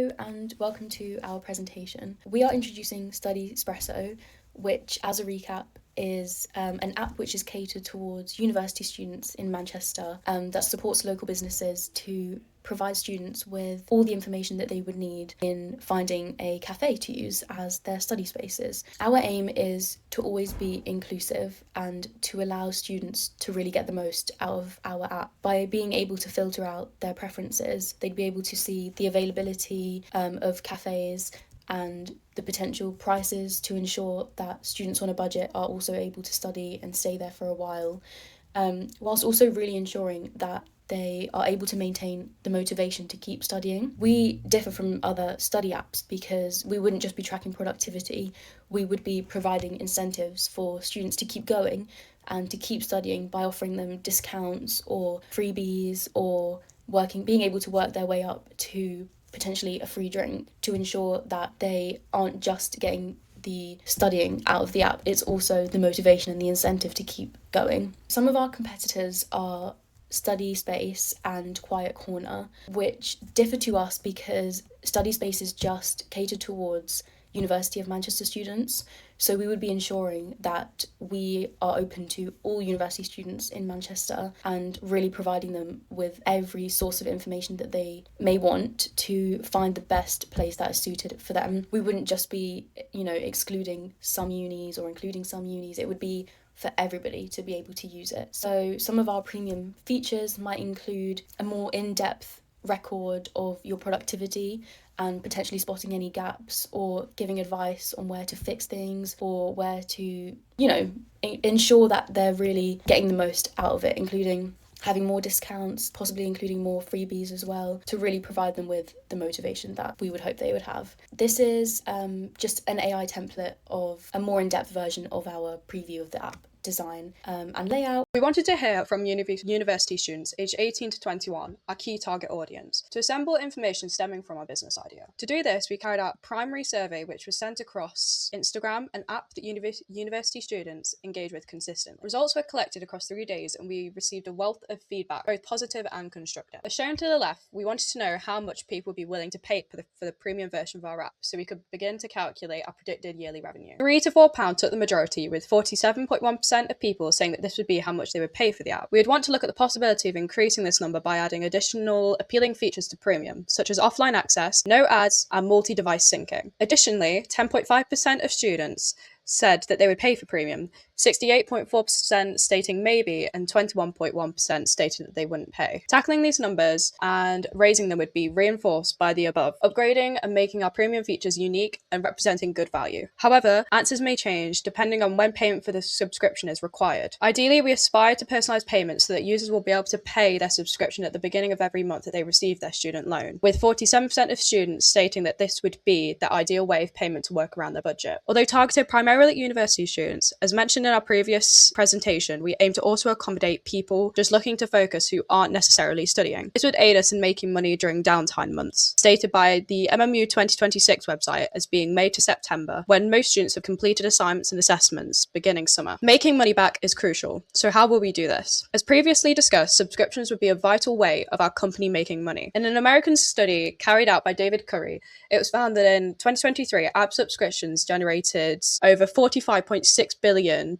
Hello and welcome to our presentation. We are introducing StudySpresso, which, as a recap, is an app which is catered towards university students in Manchester that supports local businesses to provide students with all the information that they would need in finding a cafe to use as their study spaces. Our aim is to always be inclusive and to allow students to really get the most out of our app. By being able to filter out their preferences, they'd be able to see the availability of cafes and the potential prices to ensure that students on a budget are also able to study and stay there for a while, whilst also really ensuring that they are able to maintain the motivation to keep studying. We differ from other study apps because we wouldn't just be tracking productivity, we would be providing incentives for students to keep going and to keep studying by offering them discounts or freebies or being able to work their way up to potentially a free drink to ensure that they aren't just getting the studying out of the app, it's also the motivation and the incentive to keep going. Some of our competitors are StudySpace and Quiet Corner, which differ to us because StudySpace is just catered towards University of Manchester students, so we would be ensuring that we are open to all university students in Manchester and really providing them with every source of information that they may want to find the best place that is suited for them. We wouldn't just be, excluding some unis or including some unis. It would be for everybody to be able to use it. So some of our premium features might include a more in-depth record of your productivity and potentially spotting any gaps or giving advice on where to fix things or where to, ensure that they're really getting the most out of it, including having more discounts, possibly including more freebies as well, to really provide them with the motivation that we would hope they would have. This is just an AI template of a more in-depth version of our preview of the app design and layout. We wanted to hear from university students aged 18 to 21, our key target audience, to assemble information stemming from our business idea. To do this, we carried out a primary survey which was sent across Instagram, an app that university students engage with consistently. Results were collected across 3 days and we received a wealth of feedback, both positive and constructive. As shown to the left, we wanted to know how much people would be willing to pay for the premium version of our app so we could begin to calculate our predicted yearly revenue. £3 to £4 took the majority, with 47.1% of people saying that this would be how much they would pay for the app. We'd want to look at the possibility of increasing this number by adding additional appealing features to premium, such as offline access, no ads, and multi-device syncing. Additionally, 10.5% of students said that they would pay for premium, 68.4% stating maybe, and 21.1% stated that they wouldn't pay. Tackling these numbers and raising them would be reinforced by the above, upgrading and making our premium features unique and representing good value. However, answers may change depending on when payment for the subscription is required. Ideally, we aspire to personalised payments so that users will be able to pay their subscription at the beginning of every month that they receive their student loan, with 47% of students stating that this would be the ideal way of payment to work around their budget. Although targeted primarily at university students, as mentioned in our previous presentation, we aim to also accommodate people just looking to focus who aren't necessarily studying. This would aid us in making money during downtime months, stated by the MMU 2026 website as being May to September, when most students have completed assignments and assessments beginning summer. Making money back is crucial, so how will we do this? As previously discussed, subscriptions would be a vital way of our company making money. In an American study carried out by David Curry, it was found that in 2023, app subscriptions generated over $45.6 billion,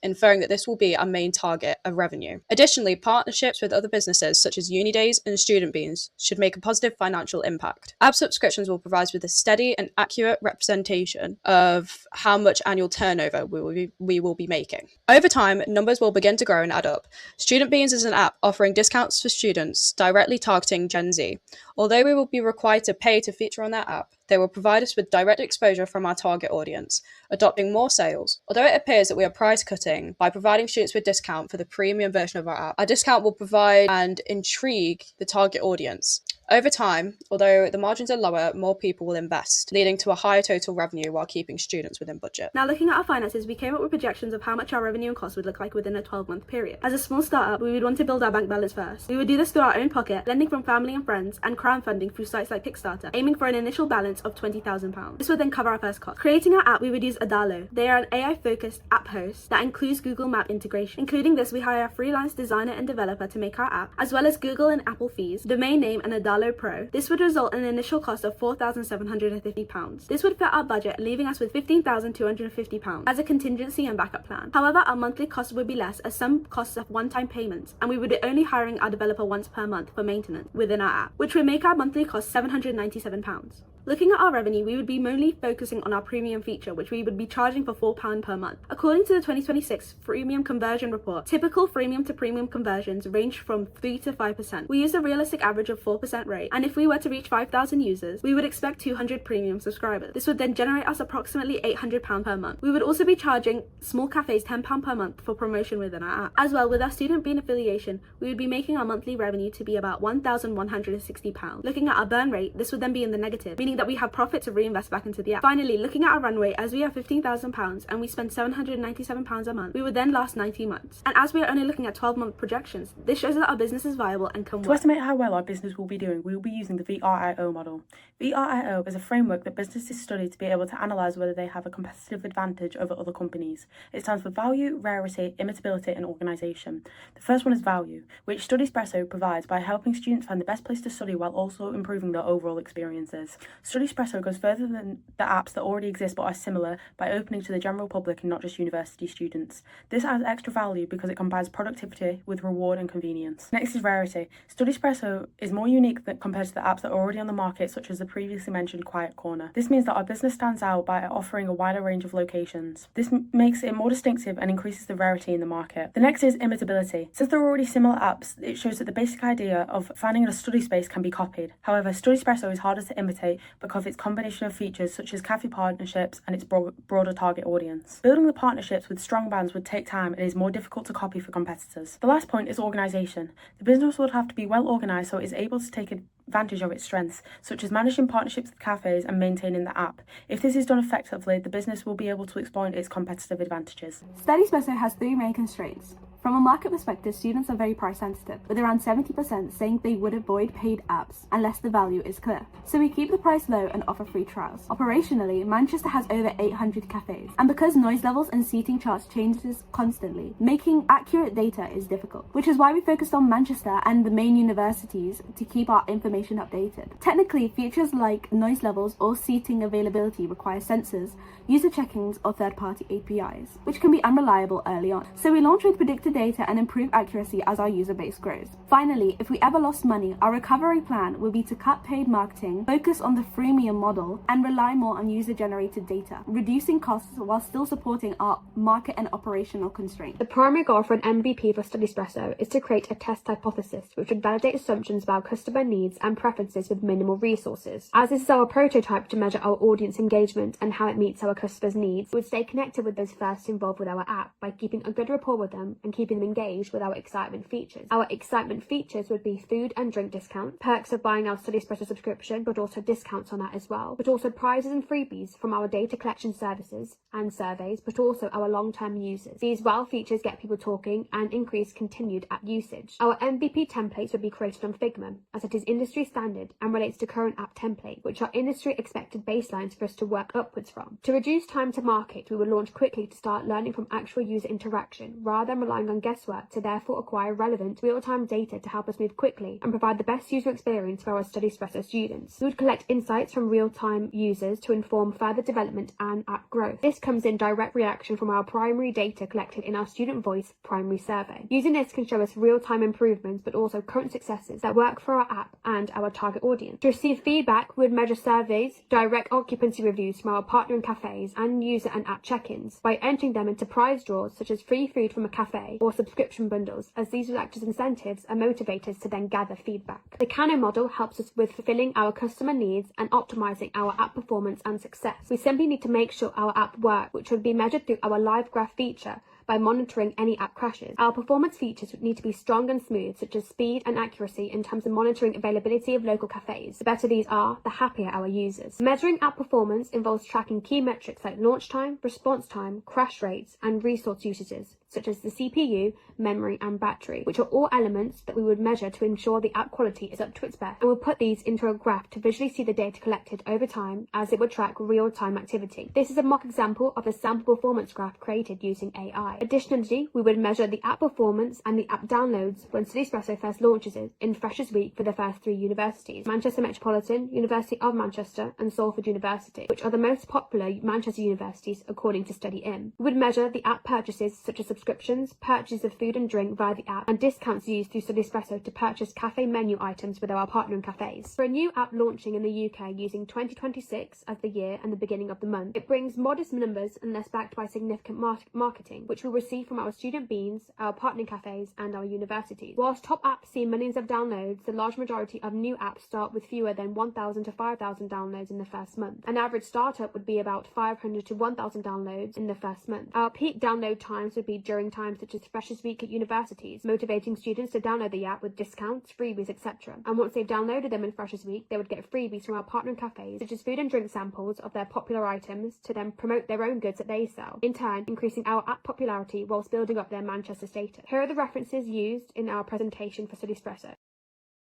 inferring that this will be our main target of revenue. Additionally, partnerships with other businesses such as Uni Days and Student Beans should make a positive financial impact. App subscriptions will provide us with a steady and accurate representation of how much annual turnover we will be making. Over time, numbers will begin to grow and add up. Student Beans is an app offering discounts for students directly targeting Gen Z. Although we will be required to pay to feature on that app, they will provide us with direct exposure from our target audience, adopting more sales. Although it appears that we are price cutting by providing students with discount for the premium version of our app, our discount will provide and intrigue the target audience. Over time, although the margins are lower, more people will invest, leading to a higher total revenue while keeping students within budget. Now, looking at our finances, we came up with projections of how much our revenue and costs would look like within a 12-month period. As a small startup, we would want to build our bank balance first. We would do this through our own pocket, lending from family and friends, and crowdfunding through sites like Kickstarter, aiming for an initial balance of £20,000. This would then cover our first cost. Creating our app, we would use Adalo. They are an AI-focused app host that includes Google Map integration. Including this, we hire a freelance designer and developer to make our app, as well as Google and Apple fees, domain name, and Adalo Barlow Pro, this would result in an initial cost of £4,750. This would fit our budget, leaving us with £15,250 as a contingency and backup plan. However, our monthly cost would be less as some costs have one-time payments, and we would be only hiring our developer once per month for maintenance within our app, which would make our monthly cost £797. Looking at our revenue, we would be mainly focusing on our premium feature, which we would be charging for £4 per month. According to the 2026 freemium conversion report, typical freemium to premium conversions range from 3 to 5%. We use a realistic average of 4% rate, and if we were to reach 5,000 users, we would expect 200 premium subscribers. This would then generate us approximately £800 per month. We would also be charging small cafes £10 per month for promotion within our app. As well, with our student bean affiliation, we would be making our monthly revenue to be about £1,160. Looking at our burn rate, this would then be in the negative, meaning that we have profit to reinvest back into the app. Finally, looking at our runway, as we have £15,000 and we spend £797 a month, we would then last 90 months. And as we are only looking at 12-month projections, this shows that our business is viable and can work. To estimate how well our business will be doing, we will be using the VRIO model. VRIO is a framework that businesses study to be able to analyse whether they have a competitive advantage over other companies. It stands for value, rarity, imitability and organisation. The first one is value, which StudySpresso provides by helping students find the best place to study while also improving their overall experiences. StudySpresso goes further than the apps that already exist but are similar by opening to the general public and not just university students. This adds extra value because it combines productivity with reward and convenience. Next is rarity. StudySpresso is more unique compared to the apps that are already on the market, such as the previously mentioned Quiet Corner. This means that our business stands out by offering a wider range of locations. This makes it more distinctive and increases the rarity in the market. The next is imitability. Since there are already similar apps, it shows that the basic idea of finding a study space can be copied. However, StudySpresso is harder to imitate because of its combination of features such as cafe partnerships and its broader target audience. Building the partnerships with strong brands would take time and is more difficult to copy for competitors. The last point is organisation. The business would have to be well organised so it is able to take advantage of its strengths, such as managing partnerships with cafes and maintaining the app. If this is done effectively, the business will be able to exploit its competitive advantages. StudySpresso has three main constraints. From a market perspective, students are very price sensitive, with around 70% saying they would avoid paid apps unless the value is clear. So we keep the price low and offer free trials. Operationally, Manchester has over 800 cafes, and because noise levels and seating charts changes constantly, making accurate data is difficult, which is why we focused on Manchester and the main universities to keep our information updated. Technically, features like noise levels or seating availability require sensors, user check-ins or third-party APIs, which can be unreliable early on. So we launch with predicted data and improve accuracy as our user base grows. Finally, if we ever lost money, our recovery plan will be to cut paid marketing, focus on the freemium model, and rely more on user-generated data, reducing costs while still supporting our market and operational constraints. The primary goal for an MVP for StudySpresso is to create a test hypothesis which would validate assumptions about customer needs and preferences with minimal resources. As this is our prototype to measure our audience engagement and how it meets our customers' needs, we would stay connected with those first involved with our app by keeping a good rapport with them and keeping them engaged with our excitement features. Our excitement features would be food and drink discounts, perks of buying our StudySpresso subscription, but also discounts on that as well, but also prizes and freebies from our data collection services and surveys, but also our long-term users. These WOW features get people talking and increase continued app usage. Our MVP templates would be created on Figma, as it is industry standard and relates to current app template, which are industry expected baselines for us to work upwards from. To reduce time to market, we will launch quickly to start learning from actual user interaction, rather than relying on guesswork to therefore acquire relevant real-time data to help us move quickly and provide the best user experience for our StudySpresso students. We would collect insights from real-time users to inform further development and app growth. This comes in direct reaction from our primary data collected in our student voice primary survey. Using this can show us real-time improvements but also current successes that work for our app and our target audience. To receive feedback, we would measure surveys, direct occupancy reviews from our partnering cafes and user and app check-ins by entering them into prize draws such as free food from a cafe or subscription bundles, as these would act as incentives and motivators to then gather feedback. The Canon model helps us with fulfilling our customer needs and optimizing our app performance and success. We simply need to make sure our app works, which would be measured through our live graph feature by monitoring any app crashes. Our performance features would need to be strong and smooth, such as speed and accuracy in terms of monitoring availability of local cafes. The better these are, the happier our users. Measuring app performance involves tracking key metrics like launch time, response time, crash rates, and resource usages. such as the CPU, memory, and battery, which are all elements that we would measure to ensure the app quality is up to its best, and we'll put these into a graph to visually see the data collected over time as it would track real-time activity. This is a mock example of a sample performance graph created using AI. Additionally, we would measure the app performance and the app downloads when StudySpresso first launches it in Freshers Week for the first 3 universities: Manchester Metropolitan, University of Manchester, and Salford University, which are the most popular Manchester universities according to StudyIM. We would measure the app purchases such as subscriptions, purchases of food and drink via the app, and discounts used through StudySpresso to purchase cafe menu items with our partnering cafes. For a new app launching in the UK using 2026 as the year and the beginning of the month, it brings modest numbers unless backed by significant marketing, which we'll receive from our student beans, our partnering cafes, and our universities. Whilst top apps see millions of downloads, the large majority of new apps start with fewer than 1,000 to 5,000 downloads in the first month. An average startup would be about 500 to 1,000 downloads in the first month. Our peak download times would be during times such as Freshers Week at universities, motivating students to download the app with discounts, freebies, etc. And once they've downloaded them in Freshers Week, they would get freebies from our partnering cafes, such as food and drink samples of their popular items, to then promote their own goods that they sell, in turn increasing our app popularity whilst building up their Manchester status. Here are the references used in our presentation for StudySpresso.